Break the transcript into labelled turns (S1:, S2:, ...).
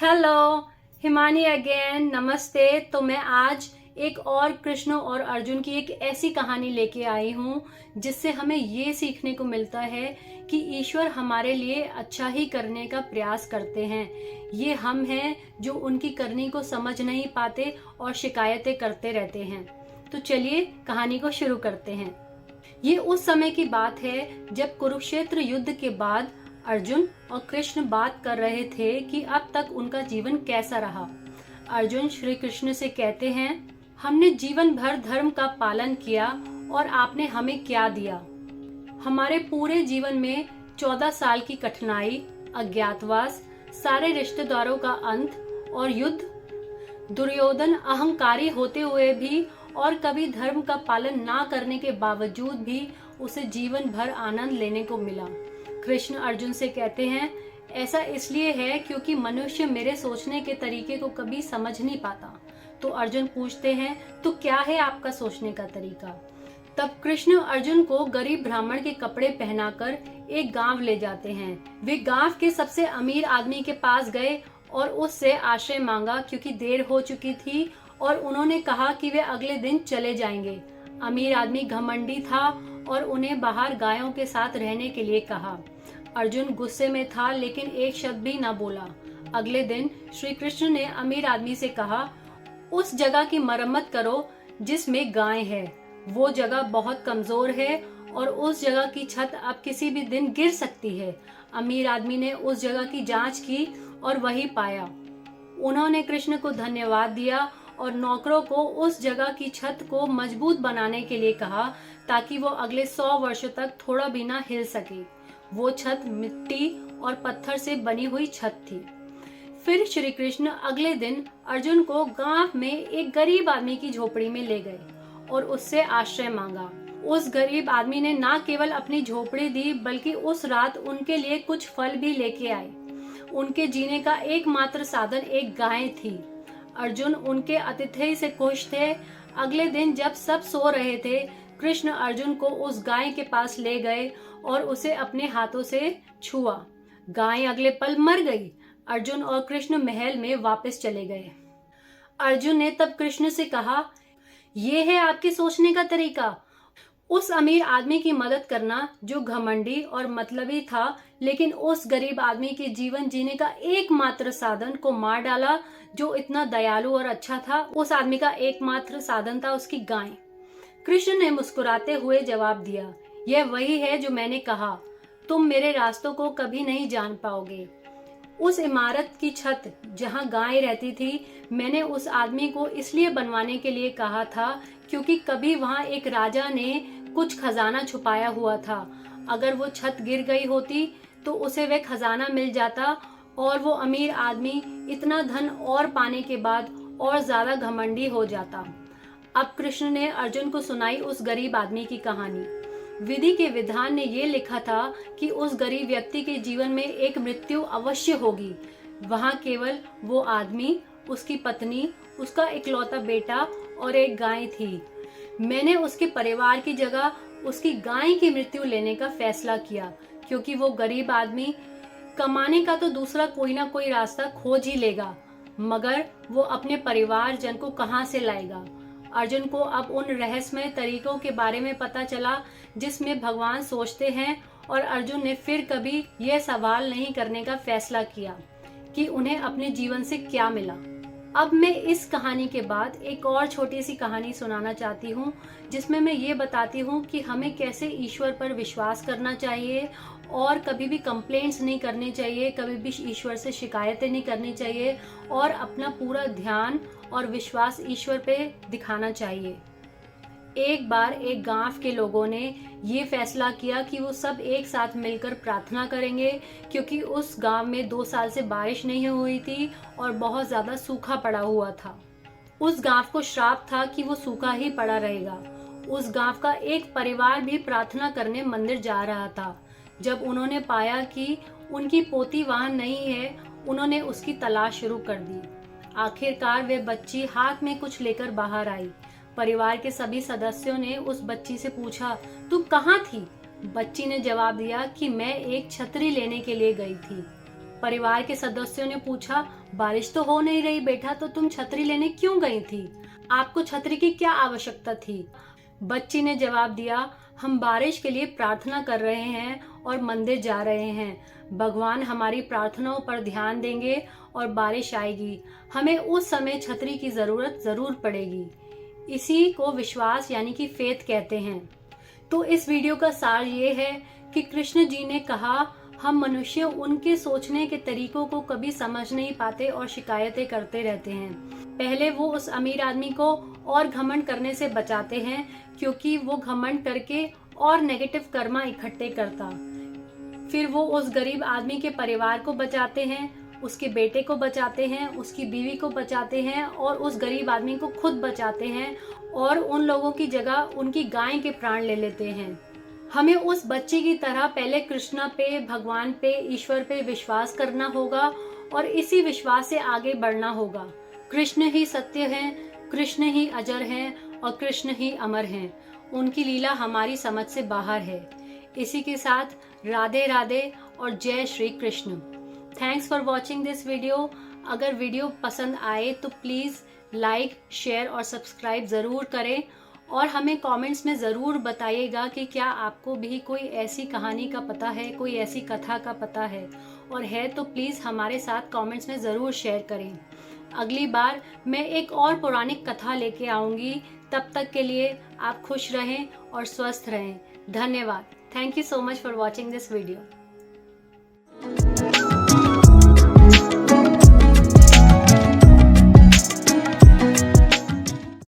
S1: Hello, Himani again, नमस्ते। तो मैं आज एक और कृष्ण और अर्जुन की एक ऐसी कहानी लेके आई हूँ जिससे हमें ये सीखने को मिलता है कि ईश्वर हमारे लिए अच्छा ही करने का प्रयास करते हैं। ये हम हैं जो उनकी करनी को समझ नहीं पाते और शिकायतें करते रहते हैं। तो चलिए कहानी को शुरू करते हैं। ये उस समय की बात है जब कुरुक्षेत्र युद्ध के बाद अर्जुन और कृष्ण बात कर रहे थे कि अब तक उनका जीवन कैसा रहा। अर्जुन श्री कृष्ण से कहते हैं, हमने जीवन भर धर्म का पालन किया और आपने हमें क्या दिया। हमारे पूरे जीवन में 14 साल की कठिनाई, अज्ञातवास, सारे रिश्तेदारों का अंत और युद्ध, दुर्योधन अहंकारी होते हुए भी और कभी धर्म का पालन ना करने के बावजूद भी उसे जीवन भर आनंद लेने को मिला। कृष्ण अर्जुन से कहते हैं, ऐसा इसलिए है क्योंकि मनुष्य मेरे सोचने के तरीके को कभी समझ नहीं पाता। तो अर्जुन पूछते हैं, तो क्या है आपका सोचने का तरीका। तब कृष्ण अर्जुन को गरीब ब्राह्मण के कपड़े पहनाकर एक गांव ले जाते हैं। वे गांव के सबसे अमीर आदमी के पास गए और उससे आश्रय मांगा क्योंकि देर हो चुकी थी और उन्होंने कहा कि वे अगले दिन चले जाएंगे। अमीर आदमी घमंडी था और उन्हें बाहर गायों के साथ रहने के लिए कहा। अर्जुन गुस्से में था लेकिन एक शब्द भी न बोला। अगले दिन श्री कृष्ण ने अमीर आदमी से कहा, उस जगह की मरम्मत करो जिसमें गाय है। वो जगह बहुत कमजोर है और उस जगह की छत अब किसी भी दिन गिर सकती है। अमीर आदमी ने उस जगह की जांच की और वही पाया। उन्होंने कृष्ण को धन्यवाद दिया और नौकरों को उस जगह की छत को मजबूत बनाने के लिए कहा ताकि वो अगले 100 वर्षों तक थोड़ा भी ना हिल सके। वो छत मिट्टी और पत्थर से बनी हुई छत थी। फिर श्री कृष्ण अगले दिन अर्जुन को गांव में एक गरीब आदमी की झोपड़ी में ले गए और उससे आश्रय मांगा। उस गरीब आदमी ने ना केवल अपनी झोपड़ी दी बल्कि उस रात उनके लिए कुछ फल भी लेके आए। उनके जीने का एकमात्र साधन एक गाय थी। अर्जुन उनके आतिथ्य से खुश थे। अगले दिन जब सब सो रहे थे, कृष्ण अर्जुन को उस गाय के पास ले गए और उसे अपने हाथों से छुआ। गाय अगले पल मर गई। अर्जुन और कृष्ण महल में वापस चले गए। अर्जुन ने तब कृष्ण से कहा, यह है आपके सोचने का तरीका। उस अमीर आदमी की मदद करना जो घमंडी और मतलबी था, लेकिन उस गरीब आदमी के जीवन जीने का एकमात्र साधन को मार डाला जो इतना दयालु और अच्छा था। उस आदमी का एकमात्र साधन था उसकी गाय। कृष्ण ने मुस्कुराते हुए जवाब दिया, यह वही है जो मैंने कहा, तुम मेरे रास्तों को कभी नहीं जान पाओगे। उस इमारत की छत जहां गाय रहती थी, मैंने उस आदमी को इसलिए बनवाने के लिए कहा था क्योंकि कभी वहां एक राजा ने कुछ खजाना छुपाया हुआ था। अगर वो छत गिर गई होती तो उसे वह खजाना मिल जाता और वो अमीर आदमी इतना धन और पाने के बाद और ज्यादा घमंडी हो जाता। अब कृष्ण ने अर्जुन को सुनाई उस गरीब आदमी की कहानी। विधि के विधान ने ये लिखा था कि उस गरीब व्यक्ति के जीवन में एक मृत्यु अवश्य होगी। वहां केवल वो आदमी, उसकी पत्नी, उसका इकलौता बेटा और एक गाय थी। मैंने उसके परिवार की जगह उसकी गाय की मृत्यु लेने का फैसला किया क्योंकि वो गरीब आदमी कमाने का तो दूसरा कोई ना कोई रास्ता खोज ही लेगा, मगर वो अपने परिवार जन को कहां से लाएगा। अर्जुन को अब उन रहस्यमय तरीकों के बारे में पता चला जिसमें भगवान सोचते हैं और अर्जुन ने फिर कभी यह सवाल नहीं करने का फैसला किया कि उन्हें अपने जीवन से क्या मिला। अब मैं इस कहानी के बाद एक और छोटी सी कहानी सुनाना चाहती हूँ जिसमें मैं ये बताती हूँ कि हमें कैसे ईश्वर पर विश्वास करना चाहिए और कभी भी कंप्लेंट्स नहीं करनी चाहिए, कभी भी ईश्वर से शिकायतें नहीं करनी चाहिए और अपना पूरा ध्यान और विश्वास ईश्वर पे दिखाना चाहिए। एक बार एक गांव के लोगों ने ये फैसला किया कि वो सब एक साथ मिलकर प्रार्थना करेंगे क्योंकि उस गांव में 2 साल से बारिश नहीं हुई थी और बहुत ज्यादा सूखा पड़ा हुआ था। उस गांव को श्राप था कि वो सूखा ही पड़ा रहेगा। उस गांव का एक परिवार भी प्रार्थना करने मंदिर जा रहा था। जब उन्होंने पाया कि उनकी पोती वहां नहीं है, उन्होंने उसकी तलाश शुरू कर दी। आखिरकार वे बच्ची हाथ में कुछ लेकर बाहर आई। परिवार के सभी सदस्यों ने उस बच्ची से पूछा, तुम कहाँ थी? बच्ची ने जवाब दिया कि मैं एक छतरी लेने के लिए गई थी। परिवार के सदस्यों ने पूछा, बारिश तो हो नहीं रही बेटा, तो तुम छतरी लेने क्यों गई थी? आपको छतरी की क्या आवश्यकता थी? बच्ची ने जवाब दिया, हम बारिश के लिए प्रार्थना कर रहे हैं और मंदिर जा रहे हैं। भगवान हमारी प्रार्थनाओं पर ध्यान देंगे और बारिश आएगी। हमें उस समय छतरी की जरूरत जरूर पड़ेगी। इसी को विश्वास यानी कि फेथ कहते हैं। तो इस वीडियो का सार ये है कि कृष्ण जी ने कहा, हम मनुष्य उनके सोचने के तरीकों को कभी समझ नहीं पाते और शिकायतें करते रहते हैं। पहले वो उस अमीर आदमी को और घमंड करने से बचाते हैं, क्योंकि वो घमंड करके और नेगेटिव कर्मा इकट्ठे करता। फिर वो उस गरीब आदमी के परिवार को बचाते हैं, उसके बेटे को बचाते हैं, उसकी बीवी को बचाते हैं और उस गरीब आदमी को खुद बचाते हैं और उन लोगों की जगह उनकी गाय के प्राण ले लेते हैं। हमें उस बच्चे की तरह पहले कृष्णा पे, भगवान पे, ईश्वर पे विश्वास करना होगा और इसी विश्वास से आगे बढ़ना होगा। कृष्ण ही सत्य हैं, कृष्ण ही अजर हैं और कृष्ण ही अमर हैं। उनकी लीला हमारी समझ से बाहर है। इसी के साथ राधे राधे और जय Shri Krishna. Thanks for watching this video. अगर वीडियो पसंद आए तो प्लीज़ लाइक, शेयर और सब्सक्राइब ज़रूर करें और हमें कमेंट्स में ज़रूर बताइएगा कि क्या आपको भी कोई ऐसी कहानी का पता है, कोई ऐसी कथा का पता है, और है तो प्लीज़ हमारे साथ कमेंट्स में ज़रूर शेयर करें। अगली बार मैं एक और पौराणिक कथा लेके आऊँगी। तब तक के लिए आप खुश रहें और स्वस्थ रहें। धन्यवाद। Thank you so much for watching this video.